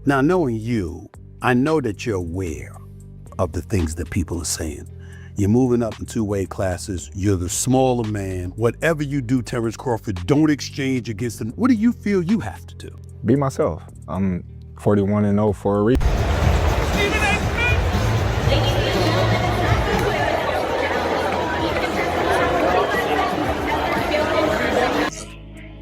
Now, knowing you, I know that you're aware of the things that people are saying. You're moving up in two weight classes. You're the smaller man. Whatever you do, Terence Crawford, don't exchange against them. What do you feel you have to do? Be myself. I'm 41-0 for a reason.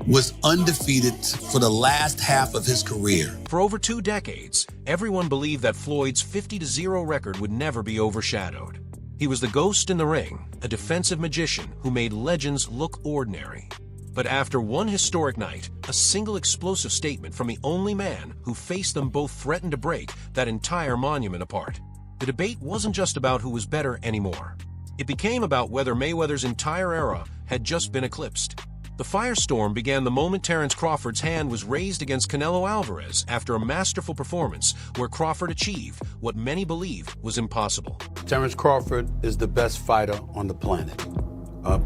Was undefeated for the last half of his career. For over 2 decades, everyone believed that Floyd's 50-0 record would never be overshadowed. He was the ghost in the ring, a defensive magician who made legends look ordinary. But after one historic night, a single explosive statement from the only man who faced them both threatened to break that entire monument apart. The debate wasn't just about who was better anymore. It became about whether Mayweather's entire era had just been eclipsed. The firestorm began the moment Terence Crawford's hand was raised against Canelo Alvarez after a masterful performance where Crawford achieved what many believed was impossible. Terence Crawford is the best fighter on the planet.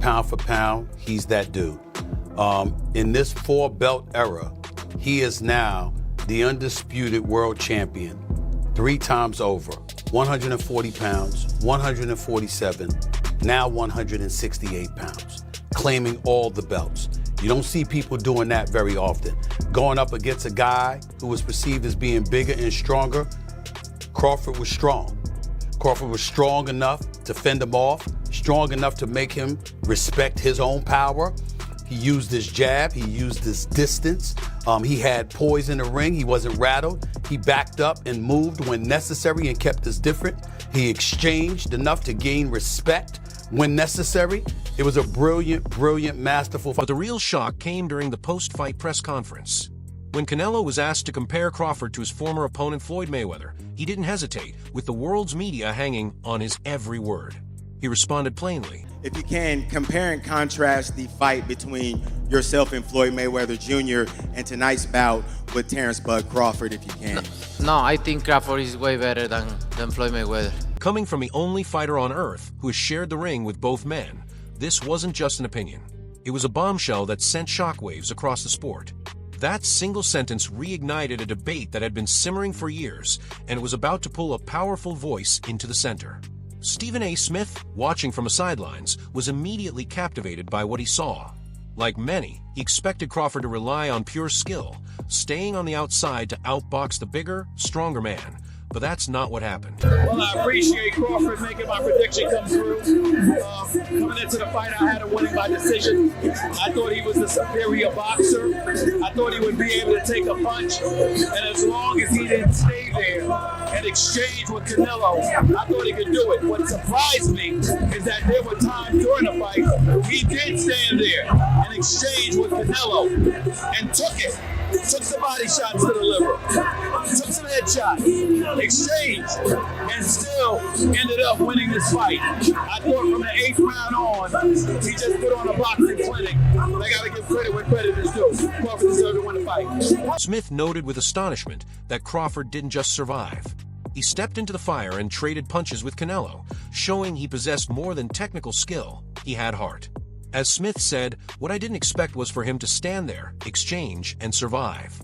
Pound for pound, he's that dude. In this 4-belt era, he is now the undisputed world champion 3 times over. 140 pounds, 147, now 168 pounds. Claiming all the belts. You don't see people doing that very often. Going up against a guy who was perceived as being bigger and stronger, Crawford was strong. Crawford was strong enough to fend him off, strong enough to make him respect his own power. He used his jab, he used his distance. He had poise in the ring, he wasn't rattled. He backed up and moved when necessary and kept us different. He exchanged enough to gain respect when necessary. It was a brilliant, brilliant, masterful fight. But the real shock came during the post-fight press conference. When Canelo was asked to compare Crawford to his former opponent Floyd Mayweather, he didn't hesitate, with the world's media hanging on his every word. He responded plainly. If you can, compare and contrast the fight between yourself and Floyd Mayweather Jr. and tonight's bout with Terence Bud Crawford, if you can. No, I think Crawford is way better than Floyd Mayweather. Coming from the only fighter on earth who has shared the ring with both men, this wasn't just an opinion. It was a bombshell that sent shockwaves across the sport. That single sentence reignited a debate that had been simmering for years, and it was about to pull a powerful voice into the center. Stephen A. Smith, watching from the sidelines, was immediately captivated by what he saw. Like many, he expected Crawford to rely on pure skill, staying on the outside to outbox the bigger, stronger man. But that's not what happened. Well, I appreciate Crawford making my prediction come through. Coming into the fight, I had him winning by decision. I thought he was the superior boxer. I thought he would be able to take a punch. And as long as he didn't stay there and exchange with Canelo, I thought he could do it. What surprised me is that there were times during the fight, he did stand there and exchange with Canelo and took it. Took some body shots to the liver, took some headshots, exchanged, and still ended up winning this fight. I thought from the 8th round on, he just put on a boxing clinic. I gotta give credit where credit is due. Crawford deserved to win the fight. Smith noted with astonishment that Crawford didn't just survive. He stepped into the fire and traded punches with Canelo, showing he possessed more than technical skill, he had heart. As Smith said, what I didn't expect was for him to stand there, exchange, and survive.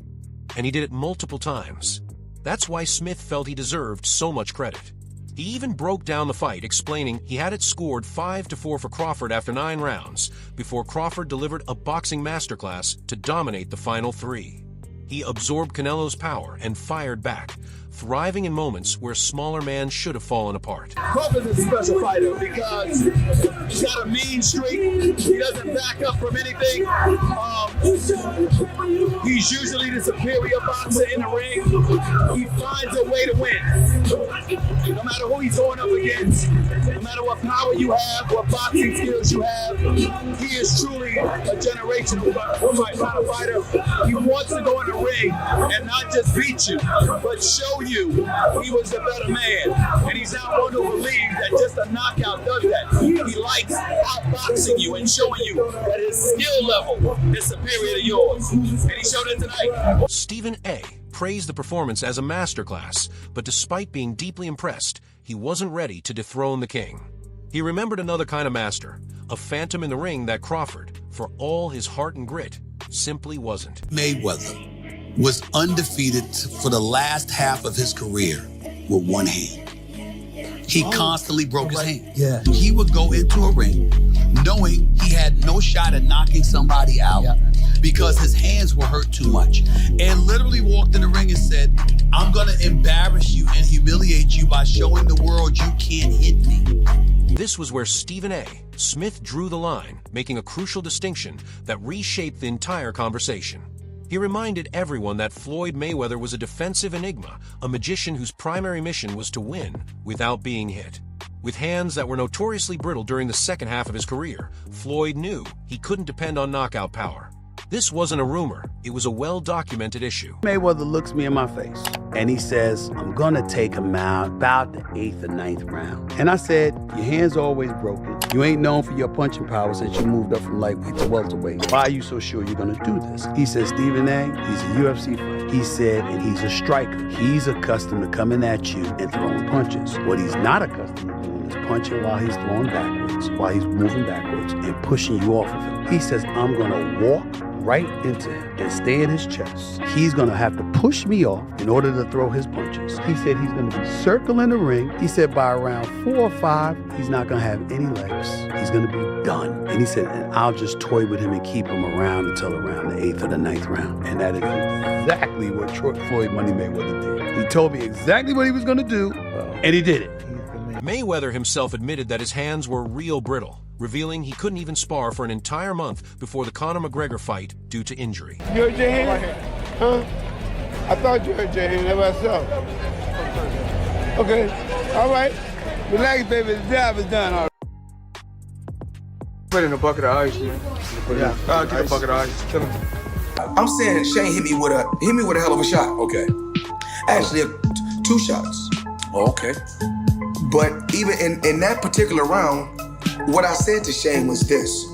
And he did it multiple times. That's why Smith felt he deserved so much credit. He even broke down the fight, explaining he had it scored 5-4 for Crawford after 9 rounds, before Crawford delivered a boxing masterclass to dominate the final 3. He absorbed Canelo's power and fired back, thriving in moments where a smaller man should have fallen apart. Crawford's a special fighter because he's got a mean streak. He doesn't back up from anything. He's usually the superior boxer in the ring. He finds a way to win. No matter who he's going up against, no matter what power you have, what boxing skills you have, he is truly a generational kind of fighter. He wants to go in the ring and not just beat you, but show you he was the better man. And he's not one who believes that just a knockout does that. He likes outboxing you and showing you that his skill level is superior to yours. And he showed it tonight. Stephen A. praised the performance as a masterclass, but despite being deeply impressed, he wasn't ready to dethrone the king. He remembered another kind of master, a phantom in the ring that Crawford, for all his heart and grit, simply wasn't. Mayweather was undefeated for the last half of his career with one hand. He constantly broke his hand. Yeah. He would go into a ring knowing he had no shot at knocking somebody out because his hands were hurt too much, and literally walked in the ring and said, I'm gonna embarrass you and humiliate you by showing the world you can't hit me. This was where Stephen A. Smith drew the line, making a crucial distinction that reshaped the entire conversation. He reminded everyone that Floyd Mayweather was a defensive enigma, a magician whose primary mission was to win without being hit. With hands that were notoriously brittle during the second half of his career, Floyd knew he couldn't depend on knockout power. This wasn't a rumor, it was a well-documented issue. Mayweather looks me in my face and he says, I'm gonna take him out about the 8th or 9th round. And I said, your hand's always broken. You ain't known for your punching power since you moved up from lightweight to welterweight. Why are you so sure you're gonna do this? He said, Stephen A., he's a UFC fighter. He said, and he's a striker. He's accustomed to coming at you and throwing punches. What he's not accustomed to doing is punching while he's throwing backwards, while he's moving backwards and pushing you off of him. He says, I'm gonna walk right into him and stay in his chest. He's gonna have to push me off in order to throw his punches. He said he's gonna be circling the ring. He said by around 4 or 5, he's not gonna have any legs. He's gonna be done. And he said, and I'll just toy with him and keep him around until around the 8th or the 9th round. And that is exactly what Floyd Money Mayweather did. He told me exactly what he was gonna do, and he did it. Mayweather himself admitted that his hands were real brittle, revealing he couldn't even spar for an entire month before the Conor McGregor fight due to injury. You hurt your hand? Huh? I thought you hurt your hand. How about so? Okay. All right. Relax, baby. The job is done. All right. Put in a bucket of ice. Yeah. I'll get a bucket of ice. Kill him. I'm saying Shane hit me with a hell of a shot. Okay. Actually, 2 shots. Oh, okay. But even in that particular round, what I said to Shane was this.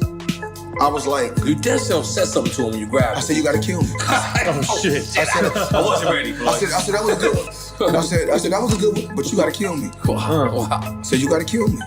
I was like, you dead self said something to him when you grabbed him. I said, you gotta kill me. Oh shit. I wasn't ready, bro. I said that was a good one. I said that was a good one, but you gotta kill me. Wow. So you gotta kill me.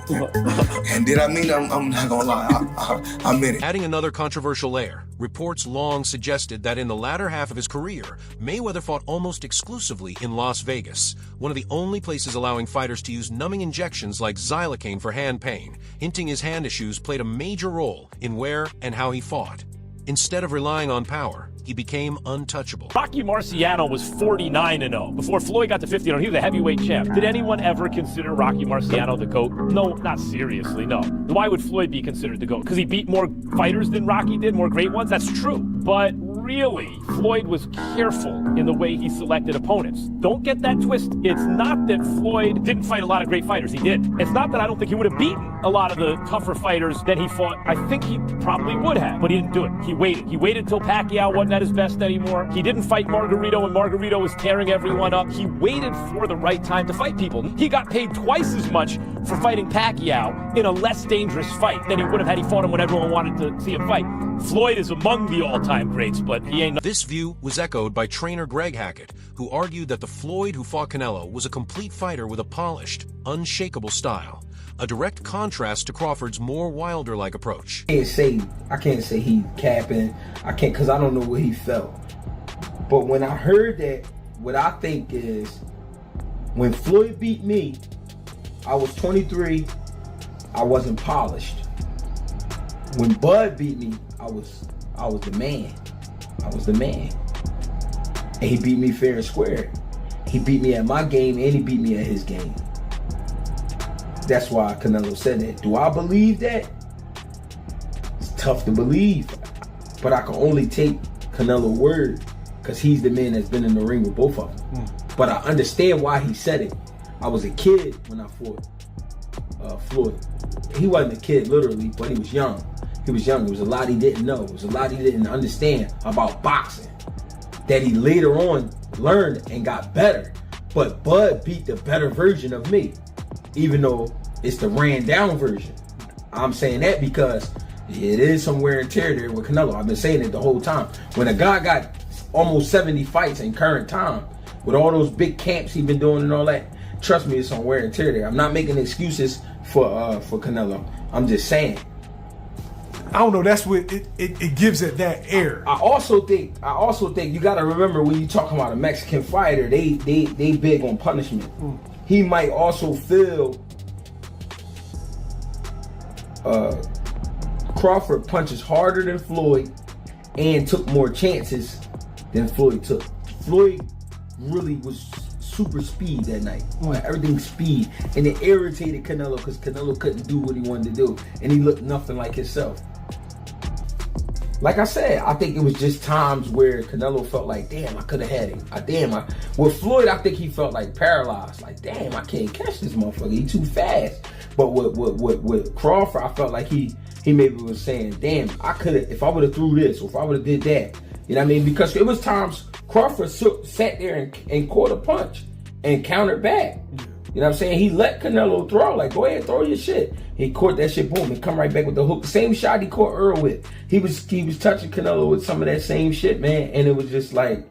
And did I mean I'm not gonna lie, I meant it. Adding another controversial layer, reports long suggested that in the latter half of his career, Mayweather fought almost exclusively in Las Vegas, one of the only places allowing fighters to use numbing injections like xylocaine for hand pain, hinting his hand issues played a major role in where and how he fought. Instead of relying on power, he became untouchable. Rocky Marciano was 49-0. Before Floyd got to 50-0, he was a heavyweight champ. Did anyone ever consider Rocky Marciano the GOAT? No, not seriously, no. Why would Floyd be considered the GOAT? Because he beat more fighters than Rocky did, more great ones? That's true. But really, Floyd was careful in the way he selected opponents. Don't get that twist. It's not that Floyd didn't fight a lot of great fighters. He did. It's not that I don't think he would have beaten a lot of the tougher fighters that he fought. I think he probably would have, but he didn't do it. He waited. He waited till Pacquiao wasn't at his best anymore. He didn't fight Margarito when Margarito was tearing everyone up. He waited for the right time to fight people. He got paid twice as much for fighting Pacquiao in a less dangerous fight than he would have had he fought him when everyone wanted to see him fight. Floyd is among the all-time greats, but he ain't. This view was echoed by trainer Greg Hackett, who argued that the Floyd who fought Canelo was a complete fighter with a polished, unshakable style, a direct contrast to Crawford's more Wilder-like approach. I can't say he capping. I can't, because I don't know what he felt. But when I heard that, what I think is, when Floyd beat me, I was 23, I wasn't polished. When Bud beat me, I was the man. I was the man. And he beat me fair and square. He beat me at my game and he beat me at his game. That's why Canelo said that. Do I believe that? It's tough to believe. But I can only take Canelo's word because he's the man that's been in the ring with both of them. But I understand why he said it. I was a kid when I fought Floyd. He wasn't a kid literally, but he was young. He was young. There was a lot he didn't know. There was a lot he didn't understand about boxing that he later on learned and got better. But Bud beat the better version of me, even though it's the ran down version. I'm saying that because it is some wear and tear there with Canelo. I've been saying it the whole time. When a guy got almost 70 fights in current time, with all those big camps he's been doing and all that, trust me, it's some wear and tear there. I'm not making excuses for Canelo. I'm just saying. I don't know. That's what it gives it that air. I also think you got to remember when you talking about a Mexican fighter, they big on punishment. He might also feel Crawford punches harder than Floyd and took more chances than Floyd took. Floyd really was super speed that night. Everything speed. And it irritated Canelo because Canelo couldn't do what he wanted to do. And he looked nothing like himself. Like I said, I think it was just times where Canelo felt like, damn, I could have had him. With Floyd, I think he felt like paralyzed. Like, damn, I can't catch this motherfucker. He too fast. But with Crawford, I felt like he maybe was saying, damn, I could have, if I would have threw this, or if I would have did that. You know what I mean? Because it was times Crawford sat there and caught a punch and countered back. You know what I'm saying? He let Canelo throw, like, go ahead, throw your shit. He caught that shit, boom, and come right back with the hook. Same shot he caught Earl with. He was touching Canelo with some of that same shit, man. And it was just like,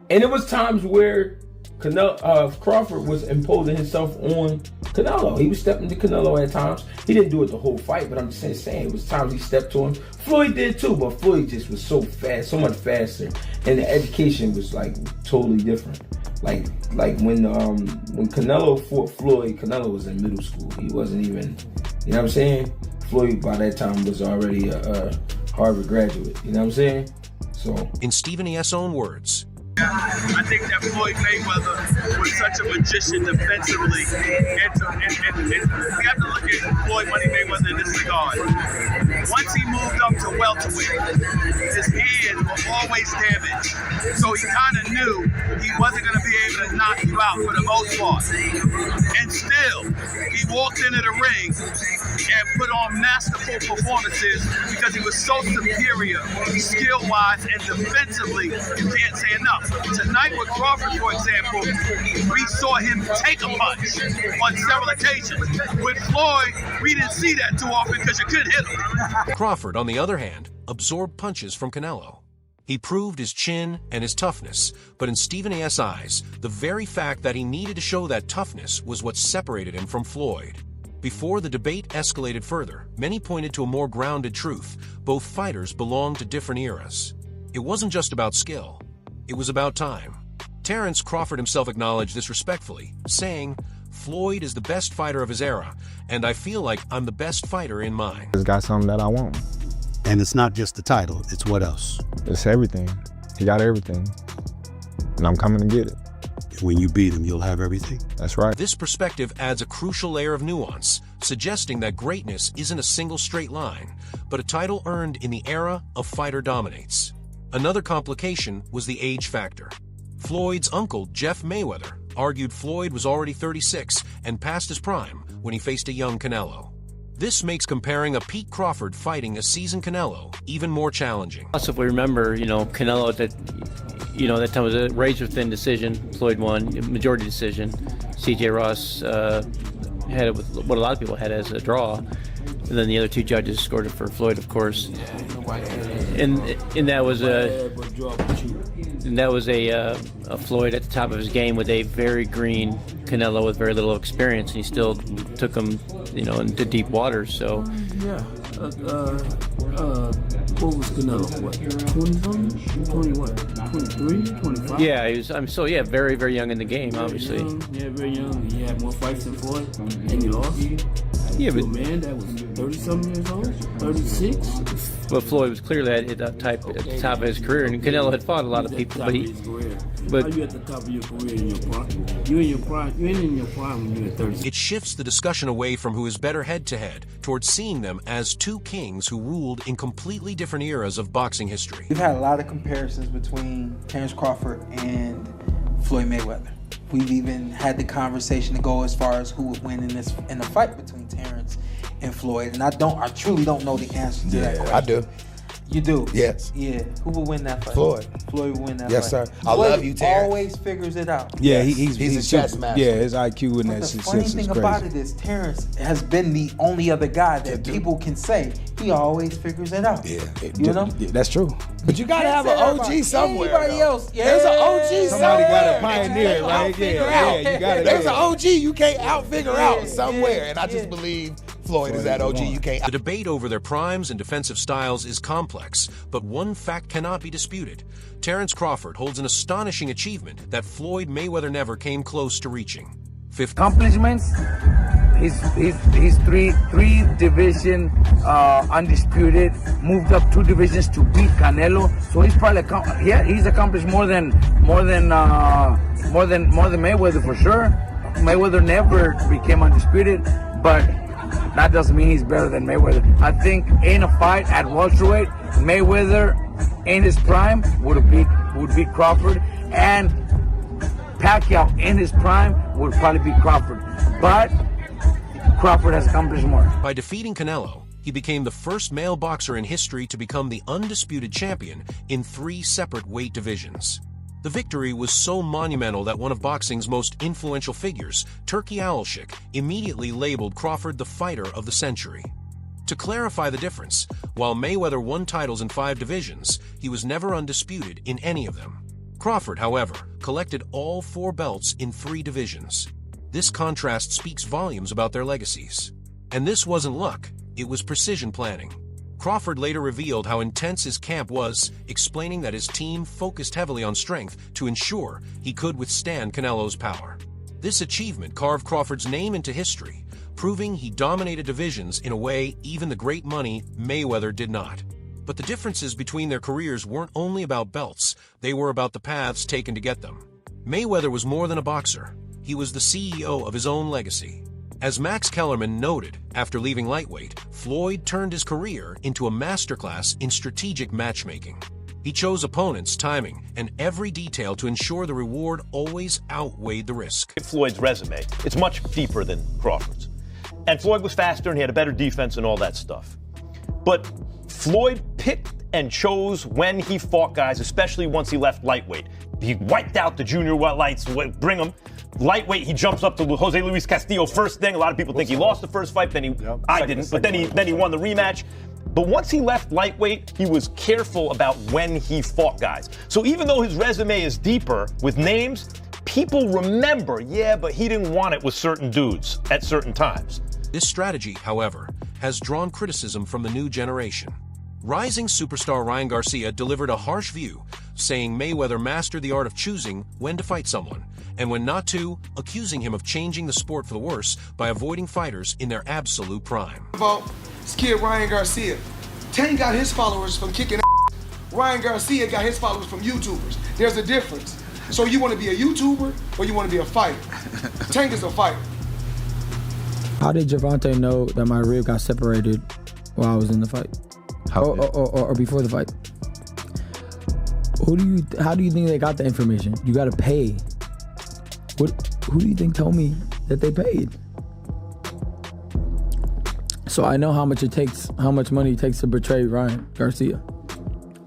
and it was times where Crawford was imposing himself on Canelo. He was stepping to Canelo at times. He didn't do it the whole fight, but I'm just saying it was times he stepped to him. Floyd did too, but Floyd just was so fast, so much faster, and the education was like totally different. Like when Canelo fought Floyd, Canelo was in middle school. He wasn't even, you know what I'm saying? Floyd by that time was already a Harvard graduate. You know what I'm saying? So in Stephen E.'s own words, I think that Floyd Mayweather was such a magician defensively. And we have to look at Floyd Mayweather in this regard. Once he moved up to welterweight, his hands were always damaged. So he kind of knew he wasn't going to be able to knock you out for the most part. And still, he walked into the ring and put on masterful performances because he was so superior skill-wise and defensively. You can't say enough. Tonight with Crawford, for example, we saw him take a punch on several occasions. With Floyd, we didn't see that too often because you couldn't hit him. Crawford, on the other hand, absorbed punches from Canelo. He proved his chin and his toughness, but in Stephen A.'s eyes, the very fact that he needed to show that toughness was what separated him from Floyd. Before the debate escalated further, many pointed to a more grounded truth. Both fighters belonged to different eras. It wasn't just about skill. It was about time. Terence Crawford himself acknowledged this respectfully, saying, "Floyd is the best fighter of his era, and I feel like I'm the best fighter in mine." He's got something that I want. And it's not just the title, it's what else? It's everything. He got everything. And I'm coming to get it. When you beat him, you'll have everything? That's right. This perspective adds a crucial layer of nuance, suggesting that greatness isn't a single straight line, but a title earned in the era of fighter dominates. Another complication was the age factor. Floyd's uncle, Jeff Mayweather, argued Floyd was already 36 and past his prime when he faced a young Canelo. This makes comparing a Pete Crawford fighting a seasoned Canelo even more challenging. Also, if we remember, Canelo at that time was a razor-thin decision. Floyd won, majority decision. C.J. Ross had it with what a lot of people had as a draw. And then the other two judges scored it for Floyd, of course. And that was a Floyd at the top of his game with a very green Canelo with very little experience, and he still took him, into deep waters. So what was Canelo? What, 20-something? 20 what? 23? 25? Yeah, he was. Very, very young in the game, obviously. Yeah, very young. He had more fights than Floyd, and he lost. Yeah, but man, that was 30-something years old, 36. But Floyd was clearly at the top of his career, and Canelo had fought a lot of people. How you at the top of your career in your prime? You in your prime? You ain't in your prime when you're at 30. It shifts the discussion away from who is better head-to-head towards seeing them as two kings who ruled in completely different eras of boxing history. We've had a lot of comparisons between Terence Crawford and Floyd Mayweather. We've even had the conversation to go as far as who would win in the fight between Terence and Floyd. And I truly don't know the answer to that question. I do. You do? Yes. Yeah. Who will win that fight? Floyd. Floyd will win that yes, fight. Yes, sir. I love you, Terence. Always figures it out. Yeah, yes. he's a chess master. Yeah, his IQ in that shit. The funny thing about it is Terence has been the only other guy that people can say he always figures it out. Yeah. You know? Yeah, that's true. But you gotta have an OG somewhere. Anybody else? Yeah. There's an OG Somebody somewhere. got a pioneer, right? Yeah, you gotta. There's an OG you can't out figure out somewhere, and I just believe Floyd is that OG. You can't. The debate over their primes and defensive styles is complex, but one fact cannot be disputed. Terence Crawford holds an astonishing achievement that Floyd Mayweather never came close to reaching. Fifth accomplishments. He's three division undisputed. Moved up 2 divisions to beat Canelo. So he's probably he's accomplished more than Mayweather for sure. Mayweather never became undisputed, but that doesn't mean he's better than Mayweather. I think in a fight at welterweight, Mayweather in his prime would beat Crawford, and Pacquiao in his prime would probably beat Crawford. But Crawford has accomplished more. By defeating Canelo, he became the first male boxer in history to become the undisputed champion in 3 separate weight divisions. The victory was so monumental that one of boxing's most influential figures, Turki Alshik, immediately labeled Crawford the fighter of the century. To clarify the difference, while Mayweather won titles in 5 divisions, he was never undisputed in any of them. Crawford, however, collected all 4 belts in 3 divisions. This contrast speaks volumes about their legacies. And this wasn't luck, it was precision planning. Crawford later revealed how intense his camp was, explaining that his team focused heavily on strength to ensure he could withstand Canelo's power. This achievement carved Crawford's name into history, proving he dominated divisions in a way even the great money Mayweather did not. But the differences between their careers weren't only about belts, they were about the paths taken to get them. Mayweather was more than a boxer. He was the CEO of his own legacy. As Max Kellerman noted, after leaving lightweight, Floyd turned his career into a masterclass in strategic matchmaking. He chose opponents, timing, and every detail to ensure the reward always outweighed the risk. Floyd's resume, it's much deeper than Crawford's. And Floyd was faster and he had a better defense and all that stuff. But Floyd picked and chose when he fought guys, especially once he left lightweight. He wiped out the junior lights, bring him. Lightweight, he jumps up to Jose Luis Castillo first thing. A lot of people think he lost the first fight, I didn't, but then he won the rematch. But once he left lightweight, he was careful about when he fought guys. So even though his resume is deeper with names, people remember, but he didn't want it with certain dudes at certain times. This strategy, however, has drawn criticism from the new generation. Rising superstar Ryan Garcia delivered a harsh view, saying Mayweather mastered the art of choosing when to fight someone, and when not to, accusing him of changing the sport for the worse by avoiding fighters in their absolute prime. About this kid Ryan Garcia. Tank got his followers from kicking ass. Ryan Garcia got his followers from YouTubers. There's a difference. So you want to be a YouTuber or you want to be a fighter? Tank is a fighter. How did Gervonta know that my rib got separated while I was in the fight? Or before the fight? How do you think they got the information? You got to pay. Who do you think told me that they paid? So I know how much money it takes to betray Ryan Garcia.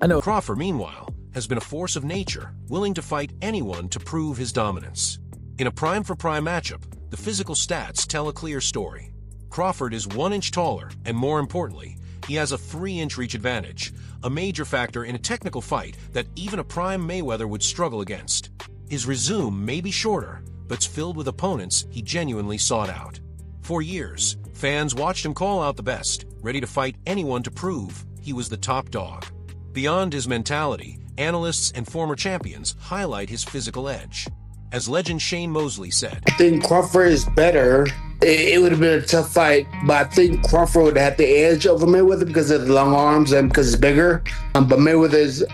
I know. Crawford, meanwhile, has been a force of nature, willing to fight anyone to prove his dominance. In a prime-for-prime matchup, the physical stats tell a clear story. Crawford is 1 inch taller, and more importantly, he has a 3-inch reach advantage, a major factor in a technical fight that even a prime Mayweather would struggle against. His resume may be shorter, but it's filled with opponents he genuinely sought out. For years, fans watched him call out the best, ready to fight anyone to prove he was the top dog. Beyond his mentality, analysts and former champions highlight his physical edge. As legend Shane Mosley said, I think Crawford is better. It would have been a tough fight, but I think Crawford would have the edge over Mayweather because of the long arms and because it's bigger. But Mayweather is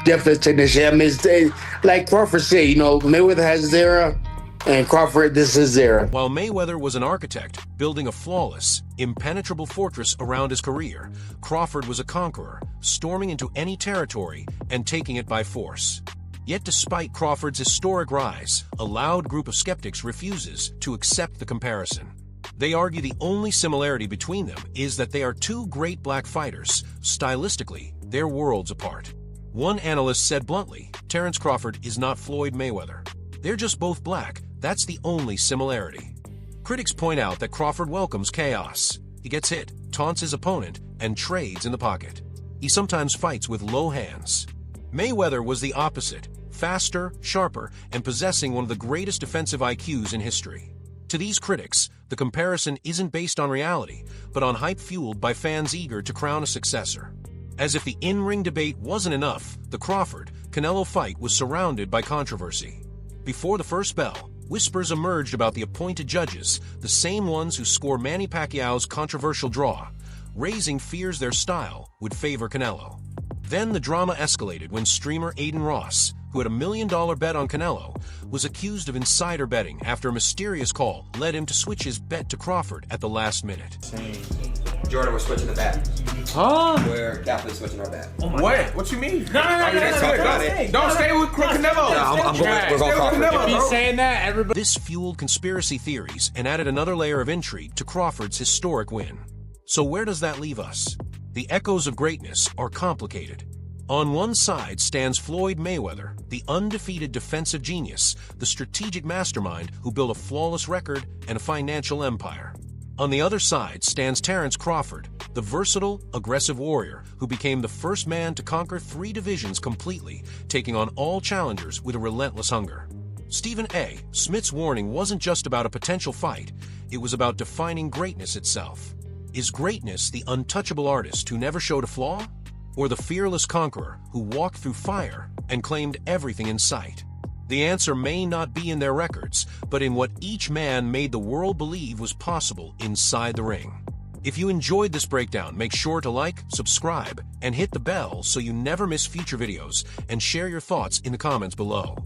definitely a technician. I mean, it's, like Crawford said, Mayweather has his era, and Crawford, this is his era. While Mayweather was an architect, building a flawless, impenetrable fortress around his career, Crawford was a conqueror, storming into any territory and taking it by force. Yet despite Crawford's historic rise, a loud group of skeptics refuses to accept the comparison. They argue the only similarity between them is that they are 2 great black fighters. Stylistically, they're worlds apart. One analyst said bluntly, Terence Crawford is not Floyd Mayweather. They're just both black, that's the only similarity. Critics point out that Crawford welcomes chaos. He gets hit, taunts his opponent, and trades in the pocket. He sometimes fights with low hands. Mayweather was the opposite, faster, sharper, and possessing one of the greatest defensive IQs in history. To these critics, the comparison isn't based on reality, but on hype fueled by fans eager to crown a successor. As if the in-ring debate wasn't enough, the Crawford-Canelo fight was surrounded by controversy. Before the first bell, whispers emerged about the appointed judges, the same ones who score Manny Pacquiao's controversial draw, raising fears their style would favor Canelo. Then the drama escalated when streamer Aiden Ross, who had $1 million bet on Canelo, was accused of insider betting after a mysterious call led him to switch his bet to Crawford at the last minute. Jordan, we're switching the bat. Huh? We're definitely switching our bat. What? What you mean? No, Don't stay with Canelo. I'm going with Crawford. If he's saying that, everybody. This fueled conspiracy theories and added another layer of intrigue to Crawford's historic win. So where does that leave us? The echoes of greatness are complicated. On one side stands Floyd Mayweather, the undefeated defensive genius, the strategic mastermind who built a flawless record and a financial empire. On the other side stands Terence Crawford, the versatile, aggressive warrior who became the first man to conquer 3 divisions completely, taking on all challengers with a relentless hunger. Stephen A. Smith's warning wasn't just about a potential fight, it was about defining greatness itself. Is greatness the untouchable artist who never showed a flaw? Or the fearless conqueror who walked through fire and claimed everything in sight? The answer may not be in their records, but in what each man made the world believe was possible inside the ring. If you enjoyed this breakdown, make sure to like, subscribe, and hit the bell so you never miss future videos, and share your thoughts in the comments below.